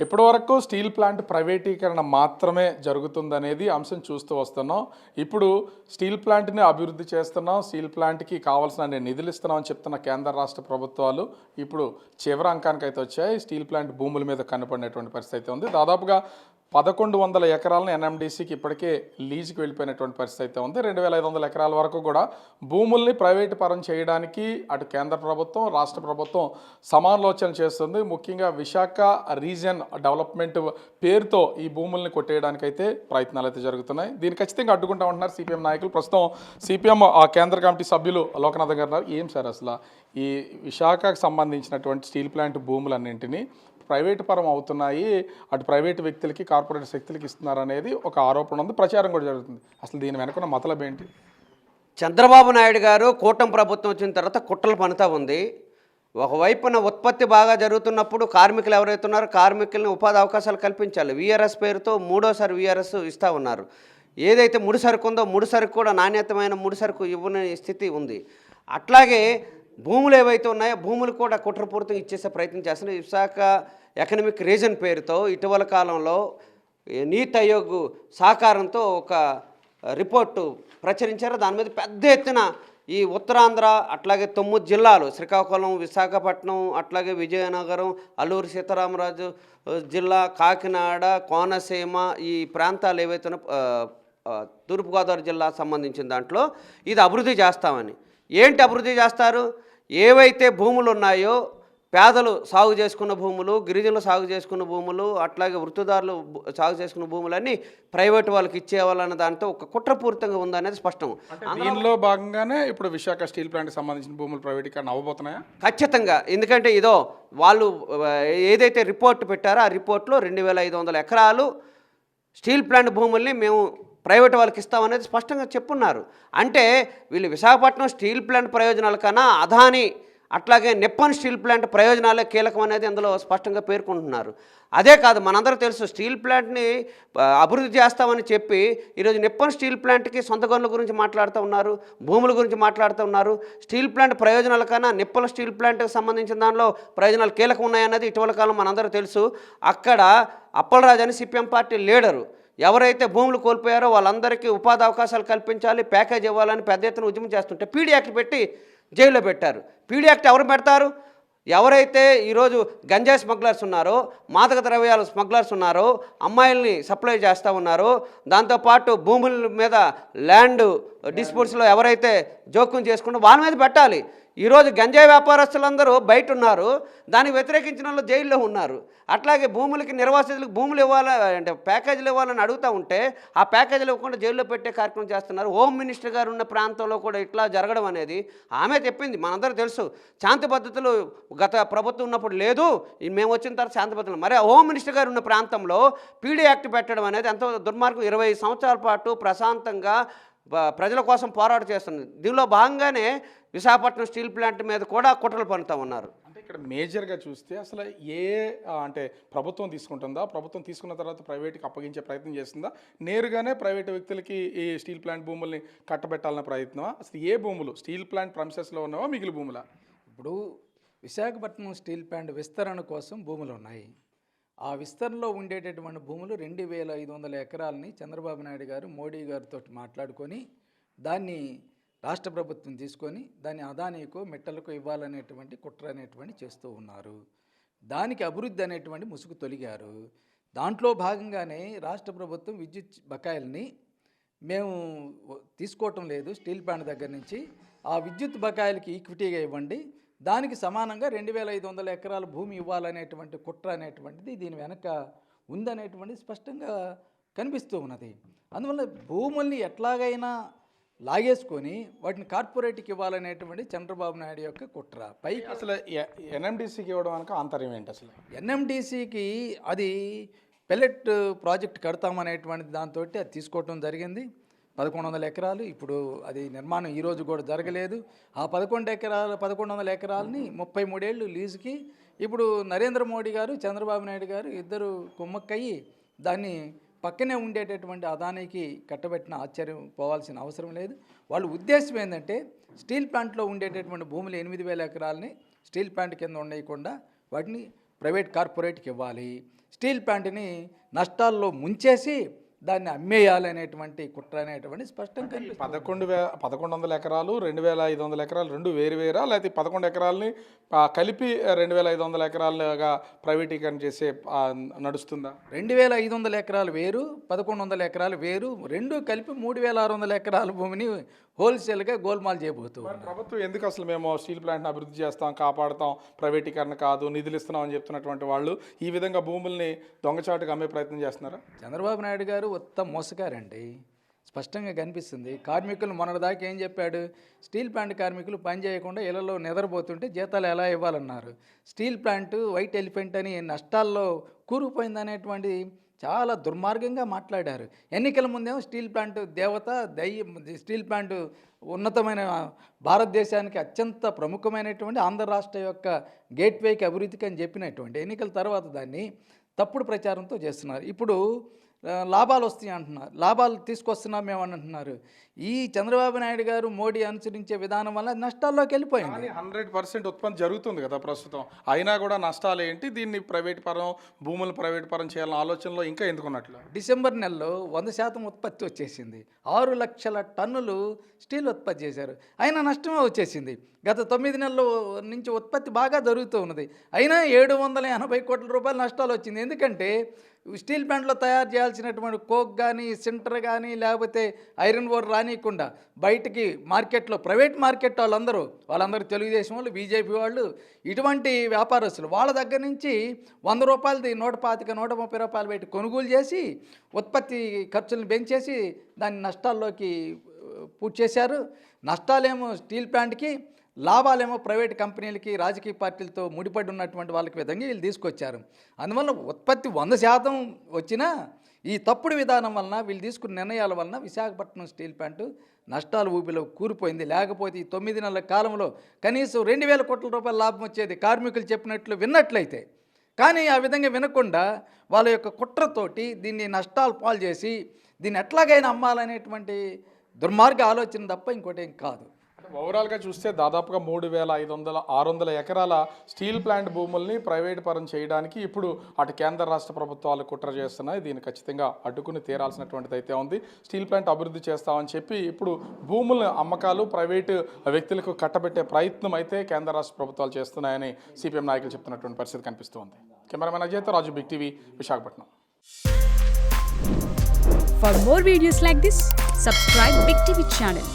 ఇప్పటివరకు steel plant ప్రైవేటీకరణ మాత్రమే జరుగుతుందనేది అంశం చూస్తూ వస్తున్నాం. ఇప్పుడు స్టీల్ ప్లాంట్ని అభివృద్ధి చేస్తున్నాం, స్టీల్ ప్లాంట్కి కావాల్సిన నిధులు ఇస్తున్నామని చెప్తున్న కేంద్ర రాష్ట్ర ప్రభుత్వాలు ఇప్పుడు చివరి అంకానికి అయితే వచ్చాయి. స్టీల్ ప్లాంట్ భూముల మీద కనపడినటువంటి పరిస్థితి అయితే ఉంది. దాదాపుగా 1100 ఎకరాలను ఎన్ఎండిసికి ఇప్పటికే లీజుకి వెళ్ళిపోయినటువంటి పరిస్థితి అయితే ఉంది. 2500 ఎకరాల వరకు కూడా భూముల్ని ప్రైవేటు పరం చేయడానికి అటు కేంద్ర ప్రభుత్వం, రాష్ట్ర ప్రభుత్వం సమాలోచన చేస్తుంది. ముఖ్యంగా విశాఖ రీజియన్ డెవలప్మెంట్ పేరుతో ఈ భూముల్ని కొట్టేయడానికైతే ప్రయత్నాలు అయితే జరుగుతున్నాయి. దీన్ని ఖచ్చితంగా అడ్డుకుంటా ఉంటున్నారు సిపిఎం నాయకులు. ప్రస్తుతం సిపిఎం కేంద్ర కమిటీ సభ్యులు లోకనాథ్ గారు ఏం సార్ అసలు ఈ విశాఖకు సంబంధించినటువంటి స్టీల్ ప్లాంట్ భూములన్నింటినీ ప్రైవేటు పరం అవుతున్నాయి, అటు ప్రైవేటు వ్యక్తులకి కార్పొరేట్ శక్తులకి ఇస్తున్నారు అనేది ఒక ఆరోపణ ఉంది, ప్రచారం కూడా జరుగుతుంది. అసలు దీని వెనుకున్న మతలబ్ ఏంటి? చంద్రబాబు నాయుడు గారు కూటమి ప్రభుత్వం వచ్చిన తర్వాత కుట్రలు పనుతా ఉంది. ఒకవైపున ఉత్పత్తి బాగా జరుగుతున్నప్పుడు కార్మికులు ఎవరైతే ఉన్నారో కార్మికులను ఉపాధి అవకాశాలు కల్పించాలి. వీఆర్ఎస్ పేరుతో మూడోసారి వీఆర్ఎస్ ఇస్తూ ఉన్నారు. ఏదైతే ముడి సరుకు ఉందో ముడి సరుకు కూడా నాణ్యతమైన ముడి సరుకు ఇవ్వని స్థితి ఉంది. అట్లాగే భూములు ఏవైతే ఉన్నాయో భూములు కూడా కుట్రపూరితంగా ఇచ్చేసే ప్రయత్నం చేస్తున్నారు. విశాఖ ఎకనమిక్ రీజన్ పేరుతో ఇటీవల కాలంలో నీతి ఆయోగ్ సహకారంతో ఒక రిపోర్టు ప్రచురించారు. దాని మీద పెద్ద ఎత్తున ఈ ఉత్తరాంధ్ర అట్లాగే 9 జిల్లాలు శ్రీకాకుళం, విశాఖపట్నం, అట్లాగే విజయనగరం, అల్లూరు సీతారామరాజు జిల్లా, కాకినాడ, కోనసీమ ఈ ప్రాంతాలు ఏవైతే తూర్పుగోదావరి జిల్లా సంబంధించిన దాంట్లో ఇది అభివృద్ధి చేస్తామని. ఏంటి అభివృద్ధి చేస్తారు? ఏవైతే భూములు ఉన్నాయో పేదలు సాగు చేసుకున్న భూములు, గిరిజనులు సాగు చేసుకున్న భూములు, అట్లాగే వృత్తిదారులు సాగు చేసుకున్న భూములన్నీ ప్రైవేటు వాళ్ళకి ఇచ్చేవాళ్ళన్న దాంతో ఒక కుట్రపూరితంగా ఉందనేది స్పష్టం. దీనిలో భాగంగానే ఇప్పుడు విశాఖ స్టీల్ ప్లాంట్కి సంబంధించిన భూములు ప్రైవేటీకరణ అవ్వబోతున్నాయా? ఖచ్చితంగా. ఎందుకంటే ఇదో వాళ్ళు ఏదైతే రిపోర్ట్ పెట్టారో ఆ రిపోర్ట్లో 2500 ఎకరాలు స్టీల్ ప్లాంట్ భూముల్ని మేము ప్రైవేట్ వాళ్ళకి ఇస్తామనేది స్పష్టంగా చెప్పున్నారు. అంటే వీళ్ళు విశాఖపట్నం స్టీల్ ప్లాంట్ ప్రయోజనాల కన్నా అదాని అట్లాగే నిప్పన్ స్టీల్ ప్లాంట్ ప్రయోజనాలే కీలకం అనేది అందులో స్పష్టంగా పేర్కొంటున్నారు. అదే కాదు, మనందరూ తెలుసు స్టీల్ ప్లాంట్ని అభివృద్ధి చేస్తామని చెప్పి ఈరోజు నిప్పన్ స్టీల్ ప్లాంట్కి సొంత గనుల గురించి మాట్లాడుతూ ఉన్నారు, భూముల గురించి మాట్లాడుతూ ఉన్నారు. స్టీల్ ప్లాంట్ ప్రయోజనాల కన్నా నిప్పన్ స్టీల్ ప్లాంట్కి సంబంధించిన దానిలో ప్రయోజనాలు కీలకం ఉన్నాయన్నది ఇటీవల కాలం మనందరూ తెలుసు. అక్కడ అప్పలరాజు అని సిపిఎం పార్టీ లీడరు ఎవరైతే భూములు కోల్పోయారో వాళ్ళందరికీ ఉపాధి అవకాశాలు కల్పించాలి, ప్యాకేజ్ ఇవ్వాలని పెద్ద ఎత్తున ఉద్యమం చేస్తుంటే పీడీ యాక్ట్ పెట్టి జైల్లో పెట్టారు. పీడీ యాక్ట్ ఎవరు పెడతారు? ఎవరైతే ఈరోజు గంజాయి స్మగ్లర్స్ ఉన్నారో, మాదక ద్రవ్యాల స్మగ్లర్స్ ఉన్నారో, అమ్మాయిల్ని సప్లై చేస్తూ ఉన్నారో, దాంతోపాటు భూముల మీద ల్యాండ్ డిస్ప్యూట్స్లో ఎవరైతే జోక్యం చేసుకుంటూ వాళ్ళ మీద పెట్టాలి. ఈరోజు గంజాయి వ్యాపారస్తులందరూ బయట ఉన్నారు, దానికి వ్యతిరేకించిన వాళ్ళు జైల్లో ఉన్నారు. అట్లాగే భూములకి నిర్వాసితులకు భూములు ఇవ్వాలి అంటే ప్యాకేజీలు ఇవ్వాలని అడుగుతూ ఉంటే ఆ ప్యాకేజీలు ఇవ్వకుండా జైల్లో పెట్టే కార్యక్రమం చేస్తున్నారు. హోమ్ మినిస్టర్ గారు ఉన్న ప్రాంతంలో కూడా ఇట్లా జరగడం అనేది ఆమె చెప్పింది, మనందరూ తెలుసు. శాంతి పద్ధతులు గత ప్రభుత్వం ఉన్నప్పుడు లేదు, మేము వచ్చిన తర్వాత శాంతి పద్ధతులు. మరి హోమ్ మినిస్టర్ గారు ఉన్న ప్రాంతంలో పీడీ యాక్ట్ పెట్టడం అనేది ఎంతో దుర్మార్గం. 20 సంవత్సరాల పాటు ప్రశాంతంగా ప్రజల కోసం పోరాటం చేస్తుంది. దీనిలో భాగంగానే విశాఖపట్నం స్టీల్ ప్లాంట్ మీద కూడా కుట్రలు పన్నుతూ ఉన్నారు. అంటే ఇక్కడ మేజర్గా చూస్తే అసలు అంటే ప్రభుత్వం తీసుకుంటుందా, ప్రభుత్వం తీసుకున్న తర్వాత ప్రైవేట్కి అప్పగించే ప్రయత్నం చేస్తుందా, నేరుగానే ప్రైవేటు వ్యక్తులకి ఈ స్టీల్ ప్లాంట్ భూముల్ని కట్టబెట్టాలన్న ప్రయత్నమా? అసలు ఏ భూములు స్టీల్ ప్లాంట్ ప్రమిసెస్లో ఉన్నావా మిగిలిన భూములా? ఇప్పుడు విశాఖపట్నం స్టీల్ ప్లాంట్ విస్తరణ కోసం భూములు ఉన్నాయి. ఆ విస్తరణలో ఉండేటటువంటి భూములు 2500 ఎకరాలని చంద్రబాబు నాయుడు గారు మోడీ గారితో మాట్లాడుకొని దాన్ని రాష్ట్ర ప్రభుత్వం తీసుకొని దాన్ని అదానీకో మెట్టలకు ఇవ్వాలనేటువంటి కుట్ర అనేటువంటి చేస్తూ ఉన్నారు. దానికి అభివృద్ధి అనేటువంటి ముసుగు తొలిగారు. దాంట్లో భాగంగానే రాష్ట్ర ప్రభుత్వం విద్యుత్ బకాయిల్ని మేము తీసుకోవటం లేదు స్టీల్ ప్లాంట్ దగ్గర నుంచి, ఆ విద్యుత్ బకాయిలకి ఈక్విటీగా ఇవ్వండి, దానికి సమానంగా 2500 ఎకరాల భూమి ఇవ్వాలనేటువంటి కుట్ర అనేటువంటిది దీని వెనక ఉందనేటువంటిది స్పష్టంగా కనిపిస్తూ ఉన్నది. అందువల్ల భూముల్ని ఎట్లాగైనా లాగేసుకొని వాటిని కార్పొరేట్కి ఇవ్వాలనేటువంటి చంద్రబాబు నాయుడు యొక్క కుట్ర. పైకి అసలు ఎన్ఎండిసికి ఇవ్వడం అనక ఆంతర్యం ఏంటి? అసలు ఎన్ఎండిసికి అది పెల్లెట్ ప్రాజెక్ట్ కడతామనేటువంటి దాంతో అది తీసుకోవటం జరిగింది. 1100 ఎకరాలు. ఇప్పుడు అది నిర్మాణం ఈరోజు కూడా జరగలేదు. ఆ 1100 ఎకరాలని 33 ఏళ్ళు లీజుకి ఇప్పుడు నరేంద్ర మోడీ గారు చంద్రబాబు నాయుడు గారు ఇద్దరు కుమ్మక్కయ్యి దాన్ని పక్కనే ఉండేటటువంటి అదానికి కట్టబెట్టిన ఆశ్చర్యం పోవాల్సిన అవసరం లేదు. వాళ్ళ ఉద్దేశం ఏంటంటే స్టీల్ ప్లాంట్లో ఉండేటటువంటి భూములు 8000 ఎకరాలని స్టీల్ ప్లాంట్ కింద ఉండకుండా వాటిని ప్రైవేట్ కార్పొరేట్కి ఇవ్వాలి, స్టీల్ ప్లాంట్ని నష్టాల్లో ముంచేసి దాన్ని అమ్మేయాలనేటువంటి కుట్ర అనేటువంటి స్పష్టంగా కనిపిస్తుంది. 1100 ఎకరాలు 2500 ఎకరాలు రెండు వేరువేరా, లేకపోతే 11 ఎకరాలని కలిపి 2500 ఎకరాలుగా ప్రైవేటీకరణ చేసే నడుస్తుందా? 2500 ఎకరాలు వేరు, 1100 ఎకరాలు వేరు, రెండు కలిపి 3600 ఎకరాల భూమిని హోల్సేల్గా గోల్మాల్ చేయబోతూ మరి ప్రభుత్వం ఎందుకు అసలు మేము స్టీల్ ప్లాంట్ని అభివృద్ధి చేస్తాం, కాపాడుతాం, ప్రైవేటీకరణ కాదు, నిధులు ఇస్తున్నాం అని చెప్తున్నటువంటి వాళ్ళు ఈ విధంగా భూముల్ని దొంగచాటుగా అమ్మే ప్రయత్నం చేస్తున్నారా? చంద్రబాబు నాయుడు గారు ఉత్తమ మోసగారండి, స్పష్టంగా కనిపిస్తుంది. కార్మికులు మొన్నటిదాకా ఏం చెప్పాడు, స్టీల్ ప్లాంట్ కార్మికులు పని చేయకుండా ఇళ్లలో నిద్రపోతుంటే జీతాలు ఎలా ఇవ్వాలన్నారు. స్టీల్ ప్లాంట్ వైట్ ఎలిఫెంట్ అని నష్టాల్లో కూరుకుపోయిందనేటువంటి చాలా దుర్మార్గంగా మాట్లాడారు. ఎన్నికల ముందేమో స్టీల్ ప్లాంట్ దేవత స్టీల్ ప్లాంట్ ఉన్నతమైన భారతదేశానికి అత్యంత ప్రముఖమైనటువంటి ఆంధ్ర రాష్ట్ర యొక్క గేట్వేకి అభివృద్ధికి అని చెప్పినటువంటి ఎన్నికల తర్వాత దాన్ని తప్పుడు ప్రచారంతో చేస్తున్నారు. ఇప్పుడు లాభాలు వస్తాయి అంటున్నారు, లాభాలు తీసుకొస్తున్నాం మేము అని అంటున్నారు. ఈ చంద్రబాబు నాయుడు గారు మోడీ అనుసరించే విధానం వల్ల నష్టాల్లోకి వెళ్ళిపోయింది. 100% ఉత్పత్తి జరుగుతుంది కదా ప్రస్తుతం, అయినా కూడా నష్టాలు ఏంటి? దీన్ని ప్రైవేట్ పరం, భూములు ప్రైవేట్ పరం చేయాలన్న ఆలోచనలో ఇంకా ఎందుకున్నట్లు? డిసెంబర్ నెలలో 100% ఉత్పత్తి వచ్చేసింది. 6 లక్షల టన్నులు స్టీల్ ఉత్పత్తి చేశారు, అయినా నష్టమే వచ్చేసింది. గత 9 నెలల నుంచి ఉత్పత్తి బాగా జరుగుతూ ఉన్నది, అయినా 780 కోట్ల రూపాయలు నష్టాలు వచ్చింది. ఎందుకంటే స్టీల్ ప్లాంట్లో తయారు చేయాల్సినటువంటి కోక్ కానీ, సింటర్ కానీ, లేకపోతే ఐరన్ ఓర్ రానియకుండా బయటికి మార్కెట్లో, ప్రైవేట్ మార్కెట్ వాళ్ళందరూ తెలుగుదేశం వాళ్ళు, బీజేపీ వాళ్ళు, ఇటువంటి వ్యాపారస్తులు వాళ్ళ దగ్గర నుంచి 100 రూపాయలది 125, 130 రూపాయలు పెట్టి కొనుగోలు చేసి ఉత్పత్తి ఖర్చులను పెంచేసి దాన్ని నష్టాల్లోకి పూర్తి చేశారు. నష్టాలేమో స్టీల్ ప్లాంట్కి, లాభాలేమో ప్రైవేట్ కంపెనీలకి, రాజకీయ పార్టీలతో ముడిపడి ఉన్నటువంటి వాళ్ళకి విధంగా వీళ్ళు తీసుకొచ్చారు. అందువల్ల ఉత్పత్తి 100% వచ్చినా ఈ తప్పుడు విధానం వలన, వీళ్ళు తీసుకున్న నిర్ణయాల వలన విశాఖపట్నం స్టీల్ ప్లాంట్ నష్టాల ఊపిలో కూరిపోయింది. లేకపోతే ఈ 9 నెలల కాలంలో కనీసం 2000 కోట్ల రూపాయల లాభం వచ్చేది, కార్మికులు చెప్పినట్లు విన్నట్లయితే. కానీ ఆ విధంగా వినకుండా వాళ్ళ యొక్క కుట్రతోటి దీన్ని నష్టాలు పాలు చేసి దీన్ని ఎట్లాగైనా అమ్మాలనేటువంటి దుర్మార్గ ఆలోచన తప్ప ఇంకోటి ఏం కాదు. ఓవరాల్గా చూస్తే దాదాపుగా 3500-600 ఎకరాల స్టీల్ ప్లాంట్ భూముల్ని ప్రైవేట్ పరం చేయడానికి ఇప్పుడు అటు కేంద్ర రాష్ట్ర ప్రభుత్వాలు కుట్ర చేస్తున్నాయి. దీన్ని ఖచ్చితంగా అడ్డుకుని తీరాల్సినటువంటిది అయితే ఉంది. స్టీల్ ప్లాంట్ అభివృద్ధి చేస్తామని చెప్పి ఇప్పుడు భూముల అమ్మకాలు ప్రైవేటు వ్యక్తులకు కట్టబెట్టే ప్రయత్నం అయితే కేంద్ర రాష్ట్ర ప్రభుత్వాలు చేస్తున్నాయని సిపిఎం నాయకులు చెప్తున్నటువంటి పరిస్థితి కనిపిస్తుంది. కెమెరామెన్ అజయ్తో Raju, big TV, Visakhapatnam. For more videos like this, subscribe Big TV channel.